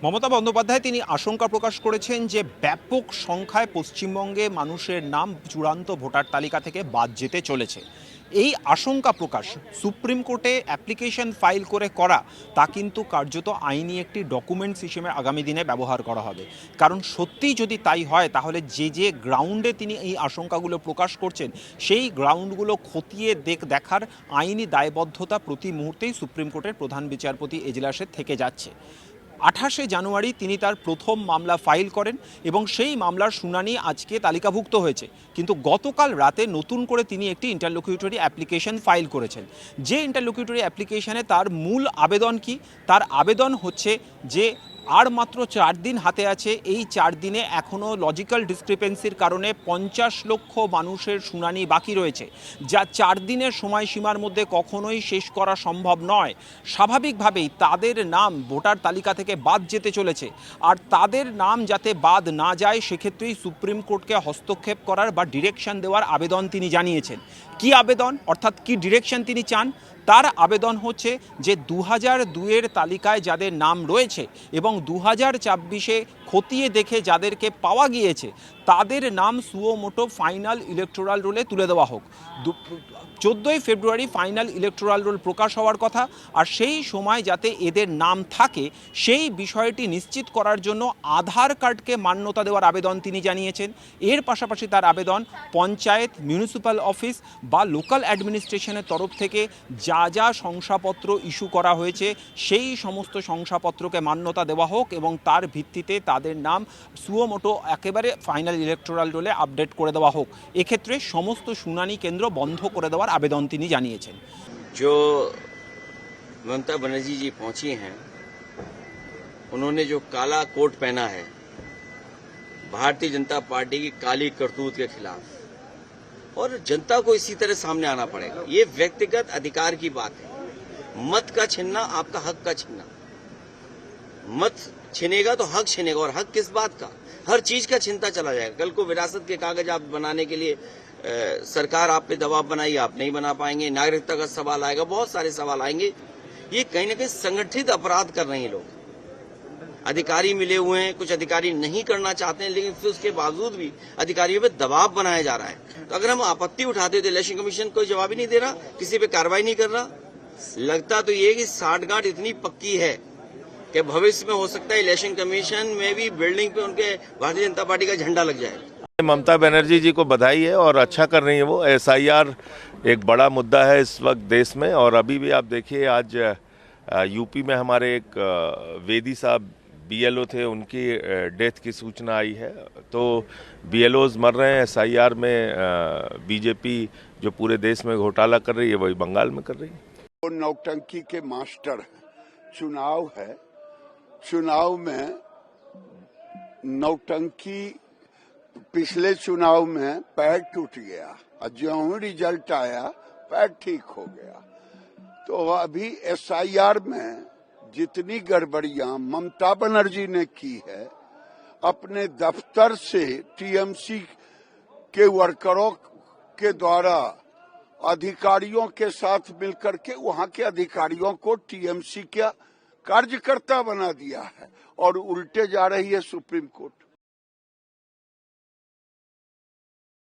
মমতা বন্দ্যোপাধ্যায় তিনি আশঙ্কা প্রকাশ করেছেন যে ব্যাপক সংখ্যায় পশ্চিমবঙ্গে মানুষের নাম চূড়ান্ত ভোটার তালিকা থেকে বাদ যেতে চলেছে। এই আশঙ্কা প্রকাশ সুপ্রিম কোর্টে অ্যাপ্লিকেশন ফাইল করে করা তা কিন্তু কার্যত আইনি একটি ডকুমেন্টস হিসেবে আগামী দিনে ব্যবহার করা হবে। কারণ সত্যিই যদি তাই হয় তাহলে যে গ্রাউন্ডে তিনি এই আশঙ্কাগুলো প্রকাশ করছেন সেই গ্রাউন্ডগুলো খতিয়ে দেখার আইনি দায়বদ্ধতা প্রতি মুহূর্তেই সুপ্রিম কোর্টের প্রধান বিচারপতি এজলাসে থেকে যাচ্ছে। 28 জানুয়ারি তিনি তার প্রথম মামলা ফাইল করেন এবং সেই মামলার শুনানি আজকে তালিকাভুক্ত হয়েছে। কিন্তু গতকাল রাতে নতুন করে তিনি একটি ইন্টারলোকিউটরি অ্যাপ্লিকেশন ফাইল করেছেন। যে ইন্টারলোকিউটরি অ্যাপ্লিকেশনে তার মূল আবেদন কি? তার আবেদন হচ্ছে যে আর মাত্র 4 দিন হাতে আছে। এই 4 দিনে এখনও লজিক্যাল ডিসক্রিপেন্সির কারণে 50 লক্ষ মানুষের শুনানি বাকি রয়েছে, যা 4 দিনের সময়সীমার মধ্যে কখনোই শেষ করা সম্ভব নয়। স্বাভাবিকভাবেই তাদের নাম ভোটার তালিকা থেকে বাদ যেতে চলেছে, আর তাদের নাম যাতে বাদ না যায় সেক্ষেত্রেই সুপ্রিম কোর্টকে হস্তক্ষেপ করার বা ডিরেকশন দেওয়ার আবেদন তিনি জানিয়েছেন। কি আবেদন, অর্থাৎ কি ডিরেকশন তিনি চান? তার আবেদন হচ্ছে যে 2002-এর তালিকায় যাদের নাম রয়েছে এবং 2024-এ খতিয়ে দেখে যাদেরকে পাওয়া গিয়েছে তাদের নাম সুও মোটো ফাইনাল ইলেকটোরাল রোলে তুলে দেওয়া হোক। 14 ফেব্রুয়ারি ফাইনাল ইলেকটোরাল রোল প্রকাশ হওয়ার কথা, আর সেই সময় যাতে এদের নাম থাকে সেই বিষয়টি নিশ্চিত করার জন্য আধার কার্ডকে মান্যতা দেওয়ার আবেদন তিনি জানিয়েছেন। এর পাশাপাশি তার আবেদন পঞ্চায়েত, মিউনিসিপ্যাল অফিস বা লোকাল অ্যাডমিনিস্ট্রেশনের তরফ থেকে যা শংসাপত্র ইস্যু করা হয়েছে সেই সমস্ত শংসাপত্রকে মান্যতা দেওয়া হোক এবং তার ভিত্তিতে তাদের নাম সুও মোটো একেবারে ফাইনাল ইলেকটোরাল রোলে আপডেট করে দেওয়া হোক। এক্ষেত্রে সমস্ত শুনানি কেন্দ্র বন্ধ করে দেওয়ার আবেদন তিনি জানিয়েছেন। जो ममता बनर्जी जी पहुंची हैं, उन्होंने जो काला कोट पहना है भारतीय जनता पार्टी की काली करतूत के खिलाफ, और जनता को इसी तरह सामने आना पड़ेगा। ये व्यक्तिगत अधिकार की बात है। मत का छीनना आपका हक का छीनना। मत छीनेगा तो हक छीनेगा, और हक किस बात का? हर चीज का छीनता चला जाएगा। कल को विरासत के कागज आप बनाने के लिए सरकार आप पे दबाव बनाई, आप नहीं बना पाएंगे। नागरिकता का सवाल आएगा, बहुत सारे सवाल आएंगे। ये कहीं ना कहीं संगठित अपराध कर रहे हैं लोग। अधिकारी मिले हुए हैं, कुछ अधिकारी नहीं करना चाहते हैं, लेकिन फिर उसके बावजूद भी अधिकारियों पे दबाव बनाया जा रहा है। तो अगर हम आपत्ति उठाते तो इलेक्शन कमीशन कोई जवाब ही नहीं दे रहा, किसी पे कार्रवाई नहीं कर रहा। लगता तो ये कि साठगांठ इतनी पक्की है कि भविष्य में हो सकता है इलेक्शन कमीशन में भी बिल्डिंग पे उनके भारतीय जनता पार्टी का झंडा लग जाए। ममता बनर्जी जी को बधाई है और अच्छा कर रही है वो। एसआईआर एक बड़ा मुद्दा है इस वक्त देश में, और अभी भी आप देखिए आज यूपी में हमारे एक वेदी साहब बीएलओ थे, उनकी डेथ की सूचना आई है। तो बीएलओज मर रहे हैं। एसआईआर में बीजेपी जो पूरे देश में घोटाला कर रही है वही बंगाल में कर रही है। वो नौटंकी के मास्टर हैं। चुनाव है, चुनाव में नौटंकी। पिछले चुनाव में पैर टूट गया और जो रिजल्ट आया पैर ठीक हो गया। तो अभी एसआईआर में जितनी गड़बड़ियां ममता बनर्जी ने की है, अपने दफ्तर से टीएमसी के वर्करों के द्वारा अधिकारियों के साथ मिलकर के वहां के अधिकारियों को टीएमसी का कार्यकर्ता बना दिया है, और उल्टे जा रही है सुप्रीम कोर्ट।